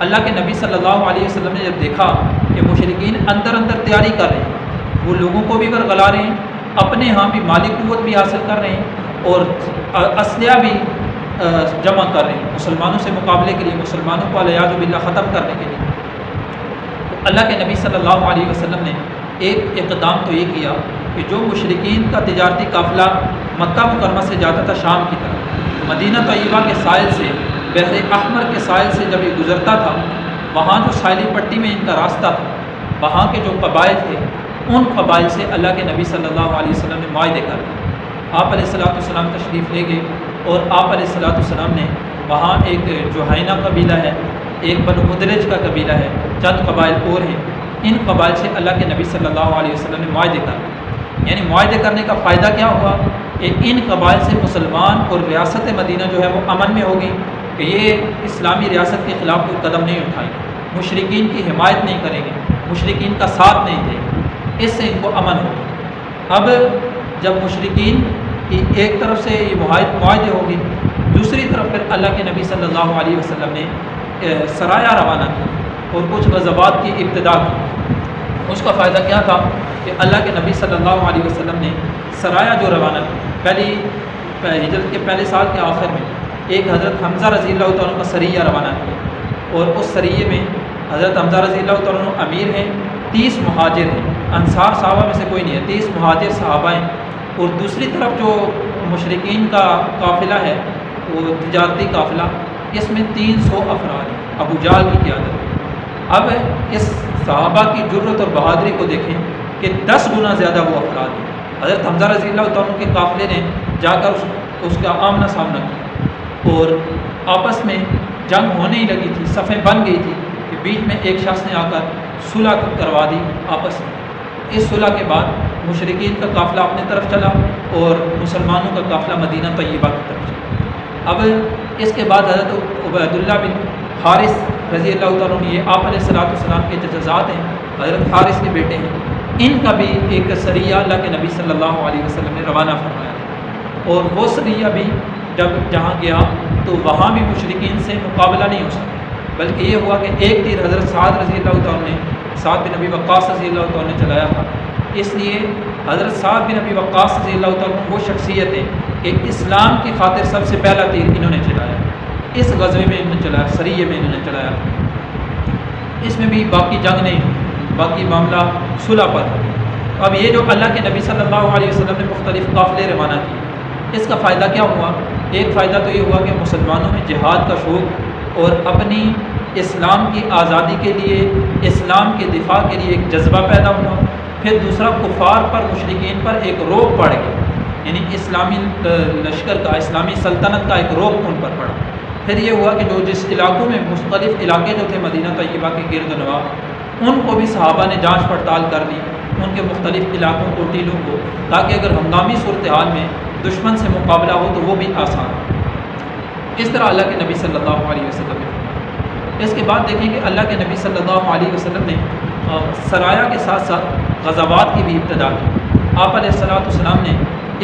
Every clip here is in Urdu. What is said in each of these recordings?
اللہ کے نبی صلی اللہ علیہ وسلم نے جب دیکھا کہ مشرکین اندر اندر تیاری کر رہے ہیں، وہ لوگوں کو بھی ورگلا رہے ہیں، اپنے ہاں بھی مالی قوت بھی حاصل کر رہے ہیں اور اسلحہ بھی جمع کر رہے ہیں مسلمانوں سے مقابلے کے لیے، مسلمانوں کو علیاذ باللہ ختم کرنے کے لیے، تو اللہ کے نبی صلی اللہ علیہ وسلم نے ایک اقدام تو یہ کیا کہ جو مشرکین کا تجارتی قافلہ مکہ مکرمہ سے جاتا تھا شام کی طرف، مدینہ طیبہ کے ساحل سے، بحر احمر کے ساحل سے جب یہ گزرتا تھا، وہاں جو ساحلی پٹی میں ان کا راستہ تھا، وہاں کے جو قبائل تھے ان قبائل سے اللہ کے نبی صلی اللہ علیہ وسلم نے معاہدے کر آپ علیہ السلام تشریف لے گئے، اور آپ علیہ السلام نے وہاں ایک جوہینہ قبیلہ ہے، ایک بنو مدلج کا قبیلہ ہے، چند قبائل اور ہیں، ان قبائل سے اللہ کے نبی صلی اللہ علیہ وسلم نے معاہدے کر، یعنی معاہدے کرنے کا فائدہ کیا ہوا کہ ان قبائل سے مسلمان اور ریاست مدینہ جو ہے وہ امن میں ہوگی کہ یہ اسلامی ریاست کے خلاف کوئی قدم نہیں اٹھائیں گے، مشرکین کی حمایت نہیں کریں گے، مشرکین کا ساتھ نہیں دیں گے، اس سے ان کو امن ہوگا۔ اب جب مشرکین کی ایک طرف سے یہ معاہدے ہوگی، دوسری طرف پھر اللہ کے نبی صلی اللہ علیہ وسلم نے سرایہ روانہ کی اور کچھ غزوات کی ابتدا کی۔ اس کا فائدہ کیا تھا کہ اللہ کے نبی صلی اللہ علیہ وسلم نے سرایہ جو روانہ کی، ہجرت کے پہلے سال کے آخر میں ایک حضرت حمزہ رضی اللہ تعالیٰ کا سریہ روانہ کیا، اور اس سریے میں حضرت حمزہ رضی اللہ تعالیٰ امیر ہیں، 30 مہاجر ہیں، انصار صحابہ میں سے کوئی نہیں ہے، 30 مہاجر صحابہ ہیں، اور دوسری طرف جو مشرکین کا قافلہ ہے وہ تجارتی قافلہ، اس میں 300 افراد ہیں، ابو جہل کی قیادت میں۔ اب اس صحابہ کی جرت اور بہادری کو دیکھیں کہ 10 گنا زیادہ وہ افراد ہیں۔ حضرت حمزہ رضی اللہ تعالیٰ کے قافلے نے جا کر اس کا آمنا سامنا کیا، اور آپس میں جنگ ہونے ہی لگی تھی، صفیں بن گئی تھی کہ بیچ میں ایک شخص نے آ کر صلح کروا دی آپس میں۔ اس صلح کے بعد مشرکین کا قافلہ اپنے طرف چلا اور مسلمانوں کا قافلہ مدینہ طیبہ کی طرف چلا۔ اب اس کے بعد حضرت عبید اللہ بن حارث رضی اللہ تعالیٰ عنہ، یہ آپ علیہ السلام کے جزازات ہیں، حضرت حارث کے بیٹے ہیں، ان کا بھی ایک سریہ اللہ کے نبی صلی اللہ علیہ وسلم نے روانہ فرمایا، اور وہ سریہ بھی جب جہاں گیا تو وہاں بھی مشرکین سے مقابلہ نہیں ہو سکا، بلکہ یہ ہوا کہ ایک تیر حضرت سعد رضی اللہ تعالیٰ نے، سعد بن ابی وقاص رضی اللہ تعالیٰ نے چلایا تھا۔ اس لیے حضرت سعد بن ابی وقاص رضی اللہ تعالیٰ وہ شخصیت ہے کہ اسلام کی خاطر سب سے پہلا تیر انہوں نے چلایا، اس غزوے میں انہوں نے چلایا، سریے میں انہوں نے چلایا۔ اس میں بھی باقی جنگ نہیں، باقی معاملہ صلح پر۔ اب یہ جو اللہ کے نبی صلی اللہ علیہ وسلم نے مختلف قافلے روانہ کیے، اس کا فائدہ کیا ہوا؟ ایک فائدہ تو یہ ہوا کہ مسلمانوں میں جہاد کا شوق اور اپنی اسلام کی آزادی کے لیے، اسلام کے دفاع کے لیے ایک جذبہ پیدا ہوا۔ پھر دوسرا، کفار پر، مشرکین پر ایک روب پڑ گئی، یعنی اسلامی لشکر کا، اسلامی سلطنت کا ایک روب ان پر پڑا۔ پھر یہ ہوا کہ جو جس علاقوں میں مختلف علاقے جو تھے مدینہ طیبہ کے گرد و نواح، ان کو بھی صحابہ نے جانچ پڑتال کر لی، ان کے مختلف علاقوں کو، ٹیلوں کو، تاکہ اگر ہنگامی صورتحال میں دشمن سے مقابلہ ہو تو وہ بھی آسان ہو۔ اس طرح اللہ کے نبی صلی اللہ علیہ وسلم نے۔ اس کے بعد دیکھیں کہ اللہ کے نبی صلی اللہ علیہ وسلم نے سرایہ کے ساتھ ساتھ غزوات کی بھی ابتدا کی۔ آپ علیہ السلام نے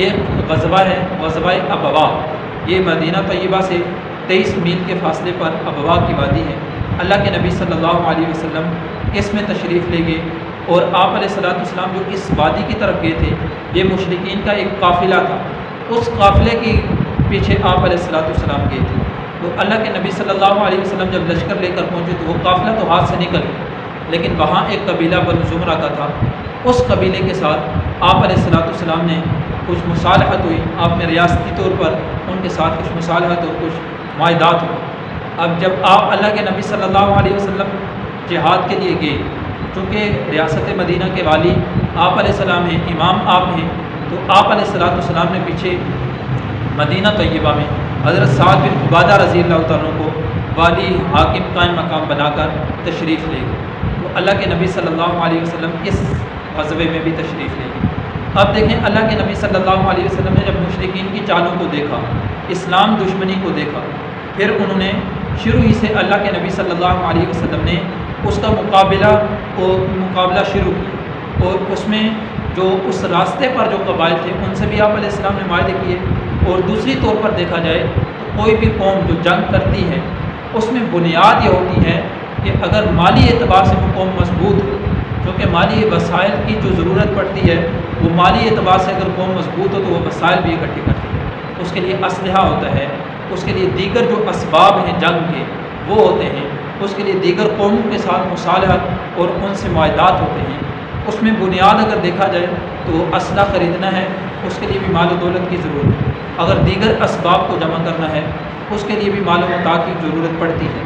ایک غزوہ ہے، غزوہ ابوا، یہ مدینہ طیبہ سے 23 میل کے فاصلے پر ابوا کی وادی ہے۔ اللہ کے نبی صلی اللہ علیہ وسلم اس میں تشریف لے گئے، اور آپ علیہ السلام جو اس وادی کی طرف گئے تھے، یہ مشرکین کا ایک قافلہ تھا، اس قافلے کے پیچھے آپ علیہ السلام گئے تھے۔ تو اللہ کے نبی صلی اللہ علیہ وسلم جب لشکر لے کر پہنچے تو وہ قافلہ تو ہاتھ سے نکل گیا، لیکن وہاں ایک قبیلہ بنو زمرہ کا تھا، اس قبیلے کے ساتھ آپ علیہ السلام نے کچھ مصالحت ہوئی، آپ نے ریاستی طور پر ان کے ساتھ کچھ مصالحت اور کچھ معاہدات ہوئے۔ اب جب آپ اللہ کے نبی صلی اللہ علیہ وسلم جہاد کے لیے گئے، چونکہ ریاست مدینہ کے والی آپ علیہ السلام ہیں، امام آپ ہیں، تو آپ علیہ السلام نے پیچھے مدینہ طیبہ میں حضرت سعد بن عبادہ رضی اللہ تعالیٰ کو والی، حاکم، قائم مقام بنا کر تشریف لے گئے۔ تو اللہ کے نبی صلی اللہ علیہ وسلم اس غزوے میں بھی تشریف لے گئے۔ اب دیکھیں اللہ کے نبی صلی اللہ علیہ وسلم نے جب مشرکین کی چالوں کو دیکھا، اسلام دشمنی کو دیکھا، پھر انہوں نے شروع ہی سے اللہ کے نبی صلی اللہ علیہ وسلم نے اس کا مقابلہ شروع کیا، اور اس میں جو اس راستے پر جو قبائل تھے ان سے بھی آپ علیہ السلام نے معاہدے کیے۔ اور دوسری طور پر دیکھا جائے تو کوئی بھی قوم جو جنگ کرتی ہے اس میں بنیاد یہ ہوتی ہے کہ اگر مالی اعتبار سے وہ قوم مضبوط ہو، کیونکہ مالی وسائل کی جو ضرورت پڑتی ہے وہ مالی اعتبار سے اگر قوم مضبوط ہو تو وہ وسائل بھی اکٹھے کرتی ہے، اس کے لیے اسلحہ ہوتا ہے، اس کے لیے دیگر جو اسباب ہیں جنگ کے وہ ہوتے ہیں، اس کے لیے دیگر قوموں کے ساتھ مصالحت اور ان سے معاہدات ہوتے ہیں۔ اس میں بنیاد اگر دیکھا جائے تو اسلحہ خریدنا ہے، اس کے لیے بھی مال و دولت کی ضرورت ہے، اگر دیگر اسباب کو جمع کرنا ہے اس کے لیے بھی مال و متاع کی ضرورت پڑتی ہے۔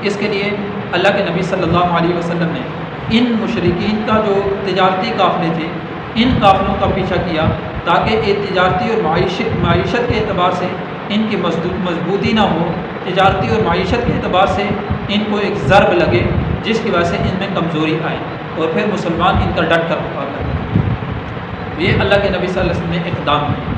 اس کے لیے اللہ کے نبی صلی اللہ علیہ وسلم نے ان مشرکین کا جو تجارتی قافلے تھے ان قافلوں کا پیچھا کیا تاکہ یہ تجارتی اور معیشت کے اعتبار سے ان کی مضبوطی نہ ہو، تجارتی اور معیشت کے اعتبار سے ان کو ایک ضرب لگے جس کی وجہ سے ان میں کمزوری آئے اور پھر مسلمان ان کا ڈٹ کر مقابلہ کریں۔ یہ اللہ کے نبی صلی اللہ علیہ وسلم نے اقدام کیا۔